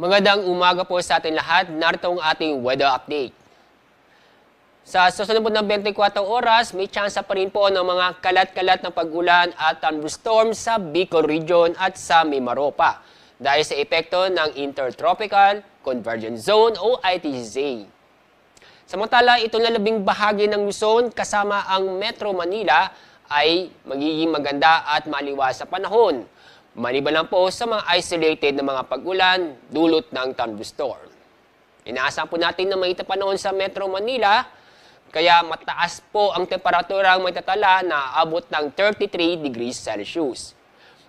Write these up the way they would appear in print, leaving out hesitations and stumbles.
Magandang umaga po sa ating lahat. Narito ang ating weather update. Sa susunod po ng 24 oras, may tsansa pa rin po ng mga kalat-kalat na pag-ulan at thunderstorm sa Bicol Region at sa Mimaropa dahil sa epekto ng Intertropical Convergence Zone o ITZ. Samantala, itong lalabing bahagi ng Luzon kasama ang Metro Manila ay magiging maganda at maliwas sa panahon. Maliban lang po sa mga isolated na mga pag-ulan dulot ng thunderstorm. Inaasahan po natin na mainit na panahon sa Metro Manila, kaya mataas po ang temperatura ang maitatala na abot ng 33 degrees Celsius.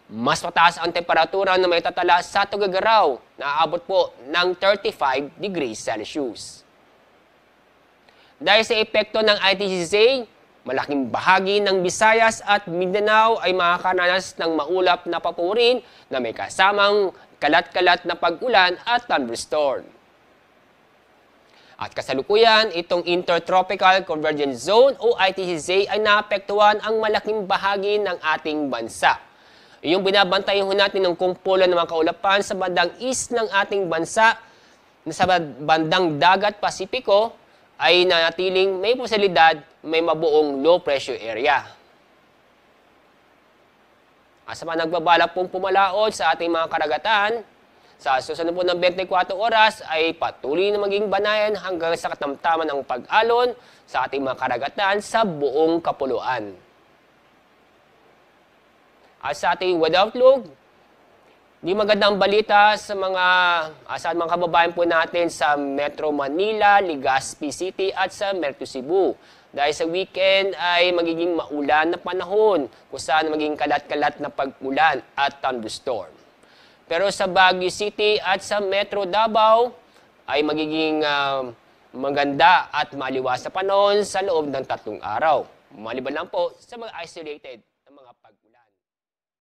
Mas mataas ang temperatura na maitatala sa Tuguegarao na abot po ng 35 degrees Celsius. Dahil sa epekto ng ITZ, malaking bahagi ng Visayas at Mindanao ay makakaranas ng maulap na papurin na may kasamang kalat-kalat na pag-ulan at thunderstorm. At kasalukuyan, itong Intertropical Convergence Zone o ITZ ay naapektuhan ang malaking bahagi ng ating bansa. Iyong binabantayan natin ng kumpulan ng mga kaulapan sa bandang east ng ating bansa na sa bandang dagat Pasipiko ay nanatiling may posibilidad may mabuong low pressure area. Asa pa nagbabala pong pumalaot sa ating mga karagatan, sa susunod po ng 24 oras ay patuloy na maging banayan hanggang sa katamtaman ng pag-alon sa ating mga karagatan sa buong kapuluan. At sa ating weather outlook, di magandang balita sa mga kababayan po natin sa Metro Manila, Legazpi City at sa Merto Cebu. Dahil sa weekend ay magiging maulan na panahon kung saan magiging kalat-kalat na pag-ulan at thunderstorm. Pero sa Baguio City at sa Metro Davao ay magiging maganda at maliwas na panahon sa loob ng 3 araw. Maliban lang po sa mga isolated